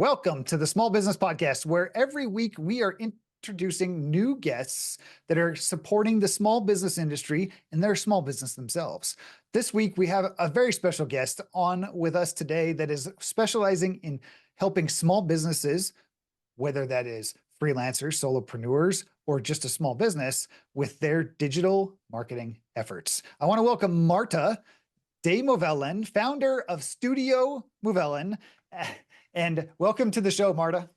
Welcome to the Small Business Podcast, where every week we are introducing new guests that are supporting the small business industry and their small business themselves. This week, we have a very special guest on with us today that is specializing in helping small businesses, whether that is freelancers, solopreneurs, or just a small business, with their digital marketing efforts. I want to welcome Marta de Movellan, founder of Studio Movellan. And welcome to the show, Marta.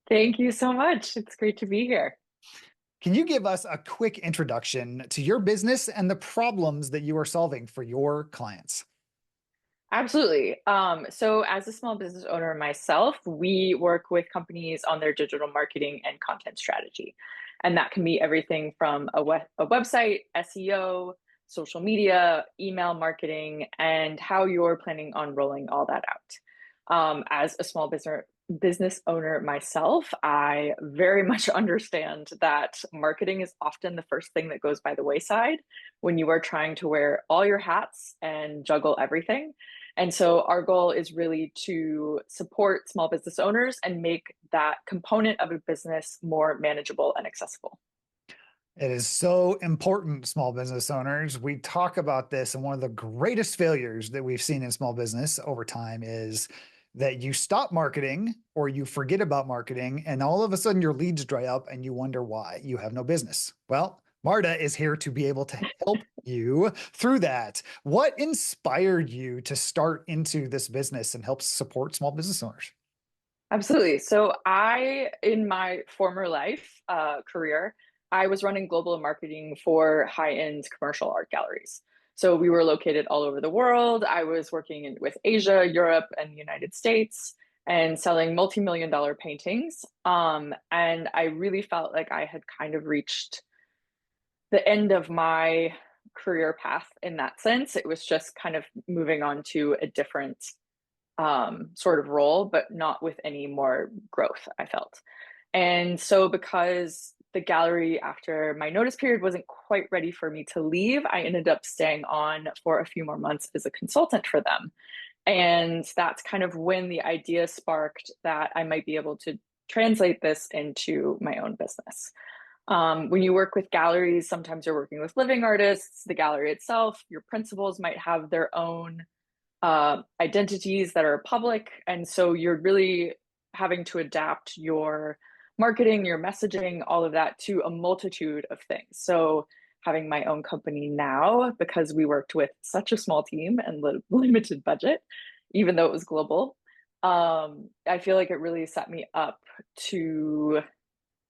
Thank you so much. It's great to be here. Can you give us a quick introduction to your business and the problems that you are solving for your clients? Absolutely. So as a small business owner myself, we work with companies on their digital marketing and content strategy. And that can be everything from a website, SEO, social media, email marketing, and how you're planning on rolling all that out. As a small business owner myself, I very much understand that marketing is often the first thing that goes by the wayside when you are trying to wear all your hats and juggle everything. And so our goal is really to support small business owners and make that component of a business more manageable and accessible. It is so important, small business owners. We talk about this, and one of the greatest failures that we've seen in small business over time is that you stop marketing or you forget about marketing, and all of a sudden your leads dry up and you wonder why you have no business. Well, Marta is here to be able to help you through that. What inspired you to start into this business and help support small business owners? Absolutely. So in my former life career, I was running global marketing for high-end commercial art galleries. So we were located all over the world. I was working with Asia, Europe, and the United States and selling multi-million dollar paintings. And I really felt like I had kind of reached the end of my career path in that sense. It was just kind of moving on to a different sort of role, but not with any more growth, I felt. And so because the gallery after my notice period wasn't quite ready for me to leave, I ended up staying on for a few more months as a consultant for them. And that's kind of when the idea sparked that I might be able to translate this into my own business. When you work with galleries, sometimes you're working with living artists, the gallery itself, your principals might have their own identities that are public. And so you're really having to adapt your marketing, your messaging, all of that to a multitude of things. So having my own company now, because we worked with such a small team and limited budget, even though it was global, I feel like it really set me up to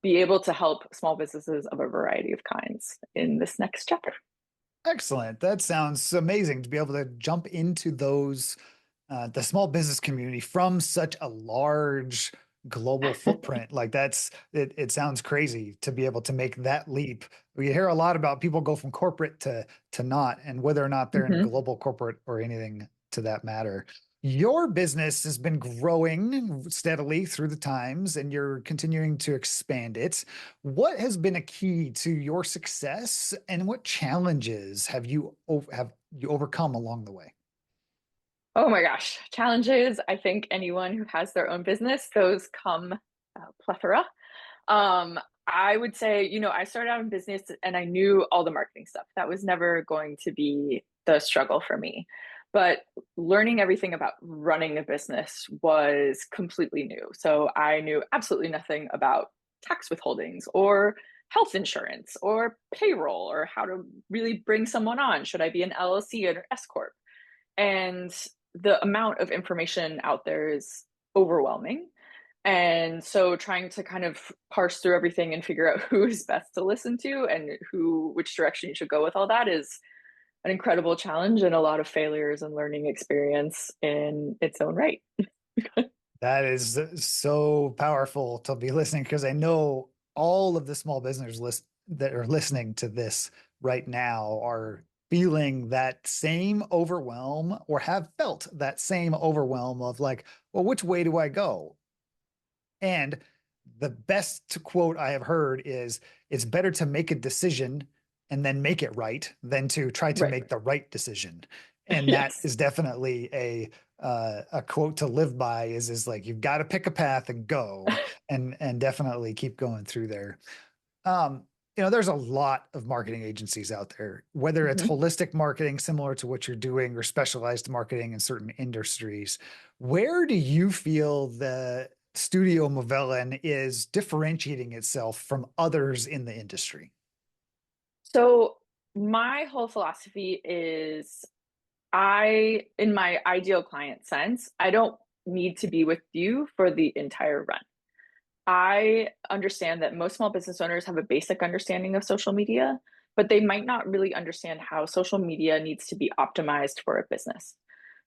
be able to help small businesses of a variety of kinds in this next chapter. Excellent. That sounds amazing to be able to jump into those, the small business community from such a large global footprint. Like it sounds crazy to be able to make that leap. We hear a lot about people go from corporate to not, and whether or not they're in global corporate or anything to that matter. Your business has been growing steadily through the times, and you're continuing to expand it. What has been a key to your success, and what challenges have you overcome along the way? Oh my gosh, challenges. I think anyone who has their own business, those come plethora. I would say, I started out in business and I knew all the marketing stuff. That was never going to be the struggle for me. But learning everything about running a business was completely new. So I knew absolutely nothing about tax withholdings or health insurance or payroll or how to really bring someone on. Should I be an LLC or S Corp? And the amount of information out there is overwhelming. And so trying to kind of parse through everything and figure out who is best to listen to and which direction you should go with all that is an incredible challenge and a lot of failures and learning experience in its own right. That is so powerful to be listening, because I know all of the small business that are listening to this right now are feeling that same overwhelm, or have felt that same overwhelm of like, well, which way do I go? And the best quote I have heard is, it's better to make a decision and then make it right than to try to Right. make the right decision. And that Yes. is definitely a quote to live by is like you've got to pick a path and go, and definitely keep going through there. Um, there's a lot of marketing agencies out there, whether it's Mhm. holistic marketing, similar to what you're doing, or specialized marketing in certain industries. Where do you feel the Studio Movellan is differentiating itself from others in the industry? So my whole philosophy is in my ideal client sense, I don't need to be with you for the entire run. I understand that most small business owners have a basic understanding of social media, but they might not really understand how social media needs to be optimized for a business.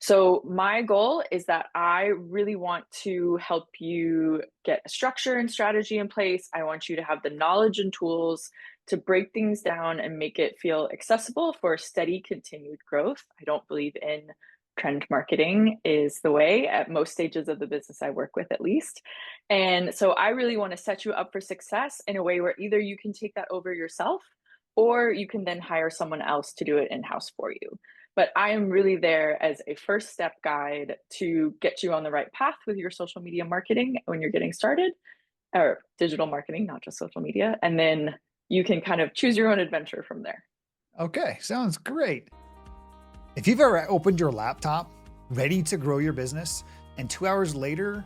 So, my goal is that I really want to help you get a structure and strategy in place. I want you to have the knowledge and tools to break things down and make it feel accessible for steady, continued growth. I don't believe in trend marketing is the way at most stages of the business I work with, at least. And so I really want to set you up for success in a way where either you can take that over yourself or you can then hire someone else to do it in house for you. But I am really there as a first step guide to get you on the right path with your social media marketing when you're getting started, or digital marketing, not just social media. And then you can kind of choose your own adventure from there. Okay, sounds great. If you've ever opened your laptop ready to grow your business and 2 hours later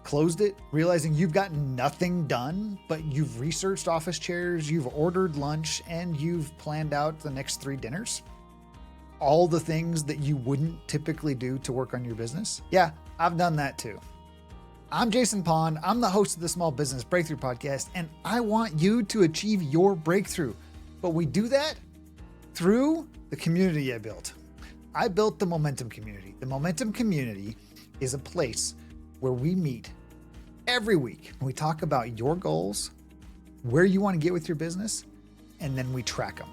closed it, realizing you've gotten nothing done, but you've researched office chairs, you've ordered lunch, and you've planned out the next 3 dinners, all the things that you wouldn't typically do to work on your business. Yeah, I've done that too. I'm Jason Pond. I'm the host of the Small Business Breakthrough Podcast, and I want you to achieve your breakthrough. But we do that through the community I built. I built the Momentum Community. The Momentum Community is a place where we meet every week. We talk about your goals, where you want to get with your business, and then we track them.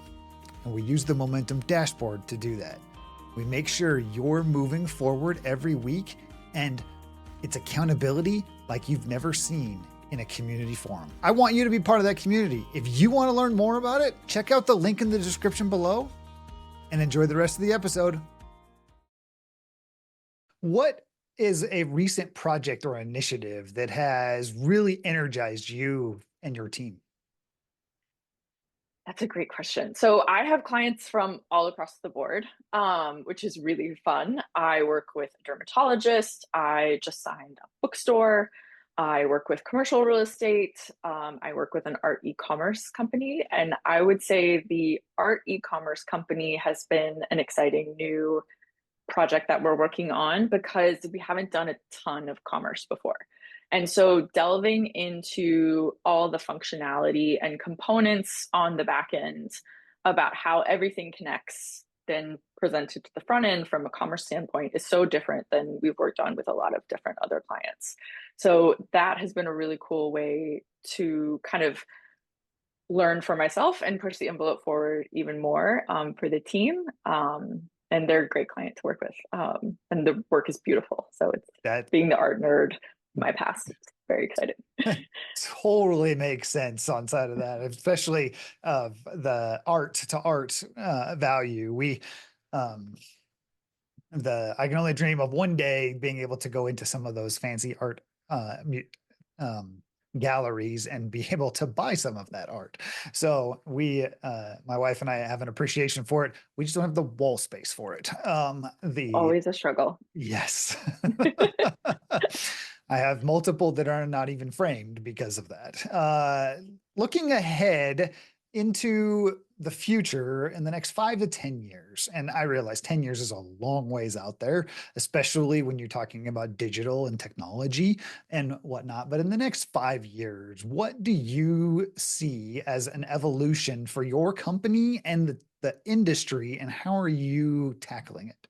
And we use the Momentum dashboard to do that. We make sure you're moving forward every week, and it's accountability like you've never seen in a community forum. I want you to be part of that community. If you want to learn more about it, check out the link in the description below and enjoy the rest of the episode. What is a recent project or initiative that has really energized you and your team? That's a great question. So I have clients from all across the board, which is really fun. I work with a dermatologist. I just signed a bookstore. I work with commercial real estate. I work with an art e-commerce company. And I would say the art e-commerce company has been an exciting new project that we're working on because we haven't done a ton of commerce before. And so delving into all the functionality and components on the back end about how everything connects then presented to the front end from a commerce standpoint is so different than we've worked on with a lot of different other clients. So that has been a really cool way to kind of learn for myself and push the envelope forward even more for the team. And they're a great client to work with. And the work is beautiful. So it's That being the art nerd, my past, it's very exciting. totally makes sense on side of that, especially the art to art value. Um, I can only dream of one day being able to go into some of those fancy art um, galleries and be able to buy some of that art. So my wife and I have an appreciation for it. We just don't have the wall space for it. The Always a struggle. Yes. I have multiple that are not even framed because of that. Looking ahead into the future in the next 5 to 10 years, and I realize 10 years is a long ways out there, especially when you're talking about digital and technology and whatnot. But in the next 5 years, what do you see as an evolution for your company and the industry, and how are you tackling it?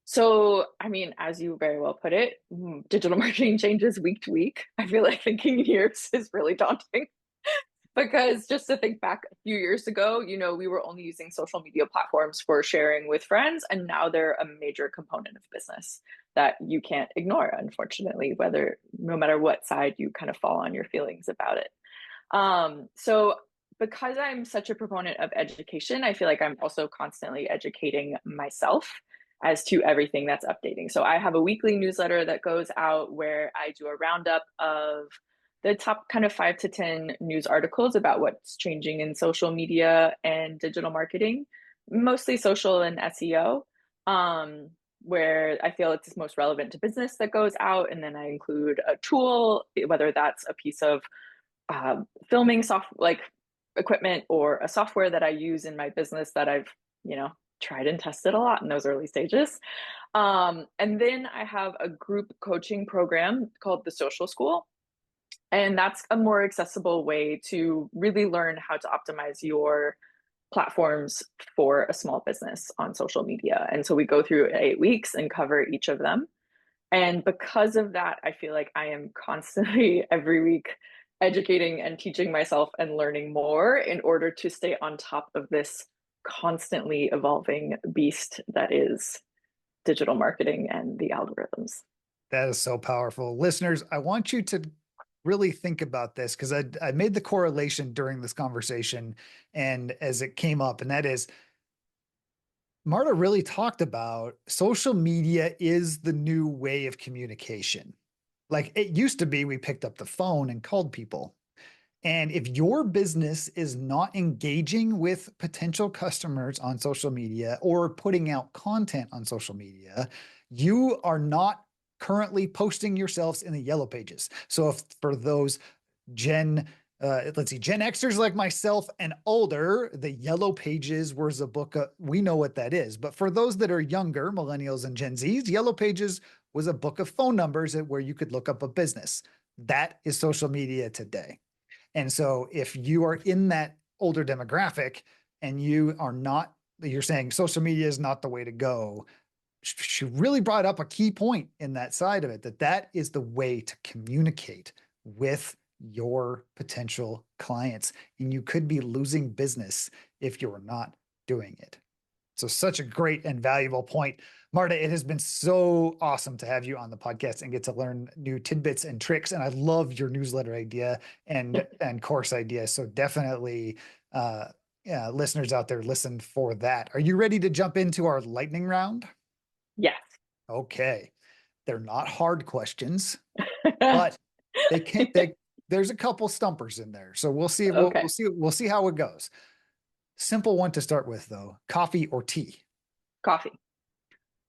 So, I mean, as you very well put it, digital marketing changes week to week. I feel like thinking in years is really daunting. Because just to think back a few years ago, we were only using social media platforms for sharing with friends, and now they're a major component of business that you can't ignore, unfortunately, no matter what side you kind of fall on your feelings about it. So because I'm such a proponent of education, I feel like I'm also constantly educating myself as to everything that's updating. So I have a weekly newsletter that goes out where I do a roundup of the top kind of 5 to 10 news articles about what's changing in social media and digital marketing, mostly social and SEO, where I feel it's most relevant to business that goes out. And then I include a tool, whether that's a piece of filming software like equipment or a software that I use in my business that I've, you know, tried and tested a lot in those early stages. And then I have a group coaching program called the Social School. And that's a more accessible way to really learn how to optimize your platforms for a small business on social media. And so we go through 8 weeks and cover each of them. And because of that, I feel like I am constantly every week educating and teaching myself and learning more in order to stay on top of this constantly evolving beast that is digital marketing and the algorithms. That is so powerful. Listeners, I want you to really think about this because I made the correlation during this conversation and as it came up, and that is Marta really talked about social media is the new way of communication. Like it used to be, we picked up the phone and called people. And if your business is not engaging with potential customers on social media or putting out content on social media, you are not currently posting yourselves in the yellow pages. So if for those Gen Gen Xers like myself and older, the Yellow Pages was a book. We know what that is. But for those that are younger, millennials and Gen Zs, Yellow Pages was a book of phone numbers where you could look up a business. That is social media today. And so if you are in that older demographic and you are not, you're saying social media is not the way to go. She really brought up a key point in that side of it, that is the way to communicate with your potential clients. And you could be losing business if you're not doing it. So such a great and valuable point. Marta, it has been so awesome to have you on the podcast and get to learn new tidbits and tricks. And I love your newsletter idea and course idea. So definitely, listeners out there, listen for that. Are you ready to jump into our lightning round? Yes. Okay. They're not hard questions, but there's a couple stumpers in there. So we'll see. Okay. We'll see how it goes. Simple one to start with though. Coffee or tea? Coffee.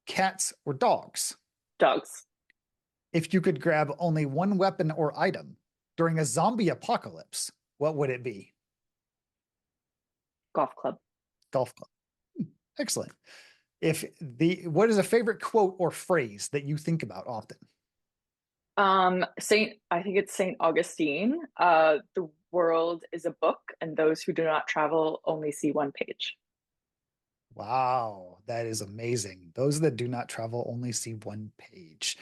Cats or dogs? Dogs. If you could grab only one weapon or item during a zombie apocalypse, what would it be? Golf club. Golf club. Excellent. What is a favorite quote or phrase that you think about often? I think it's Saint Augustine. The world is a book, and those who do not travel only see one page. Wow, that is amazing. Those that do not travel only see one page.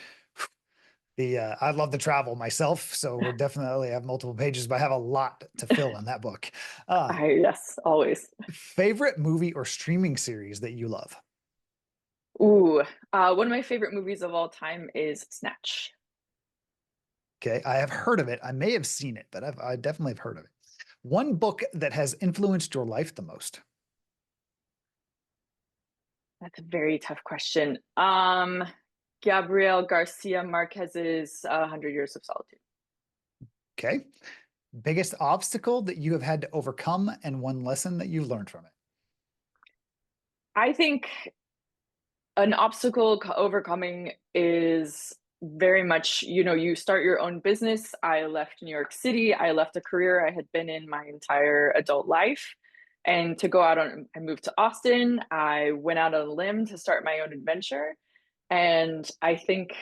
I love to travel myself, so we'll definitely have multiple pages, but I have a lot to fill in that book. Yes, always. Favorite movie or streaming series that you love? Ooh, one of my favorite movies of all time is Snatch. Okay, I have heard of it. I may have seen it, but I definitely have heard of it. One book that has influenced your life the most? That's a very tough question. Gabriel Garcia Marquez's 100 Years of Solitude. Okay. Biggest obstacle that you have had to overcome and one lesson that you've learned from it? I think an obstacle overcoming is very much, you start your own business. I left New York City. I left a career I had been in my entire adult life. And to go out I moved to Austin. I went out on a limb to start my own adventure. And I think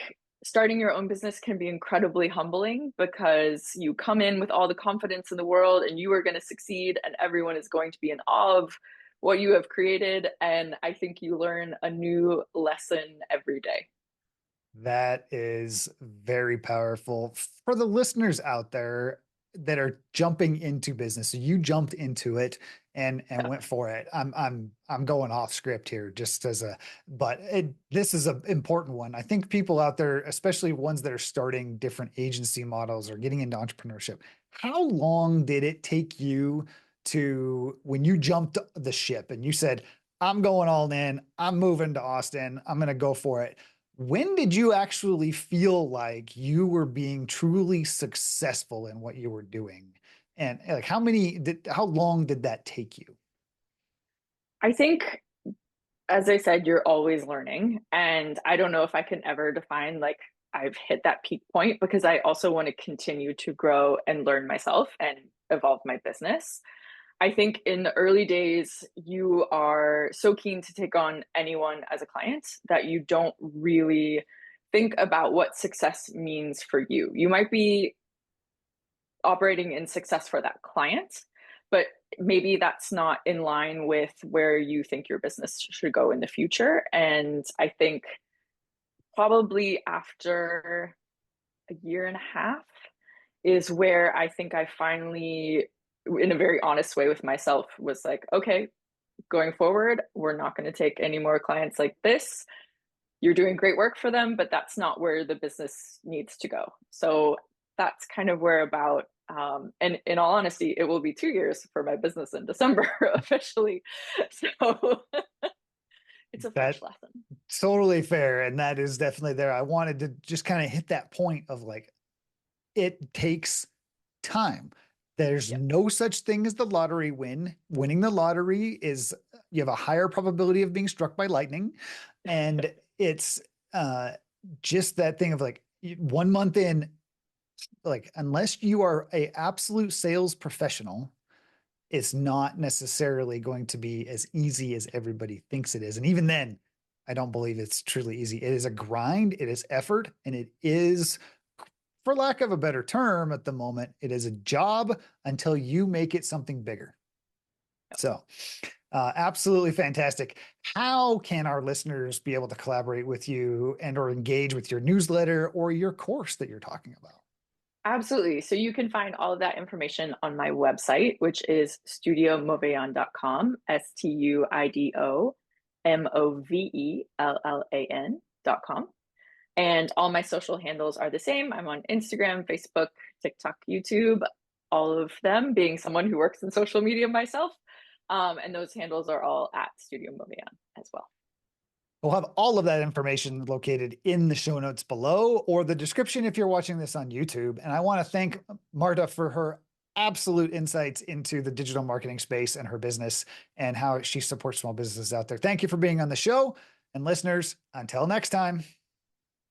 starting your own business can be incredibly humbling because you come in with all the confidence in the world and you are going to succeed and everyone is going to be in awe of what you have created. And I think you learn a new lesson every day. That is very powerful for the listeners out there that are jumping into business. So you jumped into it and Yeah. went for it. I'm going off script here just this is an important one. I think people out there, especially ones that are starting different agency models or getting into entrepreneurship, how long did it take you to when you jumped the ship and you said, I'm going all in. I'm moving to Austin. I'm going to go for it. When did you actually feel like you were being truly successful in what you were doing? And like how long did that take you? I think, as I said, you're always learning. And I don't know if I can ever define like I've hit that peak point because I also want to continue to grow and learn myself and evolve my business. I think in the early days, you are so keen to take on anyone as a client that you don't really think about what success means for you. You might be operating in success for that client, but maybe that's not in line with where you think your business should go in the future. And I think probably after a year and a half is where I think I finally, in a very honest way with myself, was like, okay, going forward, we're not going to take any more clients like this. You're doing great work for them, but that's not where the business needs to go. So that's kind of where about, and in all honesty, it will be 2 years for my business in December officially. So it's a fresh That lesson. totally fair. And that is definitely there. I wanted to just kind of hit that point of like, it takes time. There's Yep. no such thing as the lottery win. Winning the lottery is you have a higher probability of being struck by lightning. And it's uh just that thing of like 1 month in, like unless you are a absolute sales professional, it's not necessarily going to be as easy as everybody thinks it is. And even then, I don't believe it's truly easy. It is a grind, it is effort, and it is, for lack of a better term at the moment, it is a job until you make it something bigger. So, absolutely fantastic. How can our listeners be able to collaborate with you and or engage with your newsletter or your course that you're talking about? Absolutely. So you can find all of that information on my website, which is studiomovellan.com, STUDIOMOVELLAN.com. And all my social handles are the same. I'm on Instagram, Facebook, TikTok, YouTube, all of them being someone who works in social media myself. And those handles are all at Studio Movellan as well. We'll have all of that information located in the show notes below or the description if you're watching this on YouTube. And I want to thank Marta for her absolute insights into the digital marketing space and her business and how she supports small businesses out there. Thank you for being on the show. And listeners, until next time.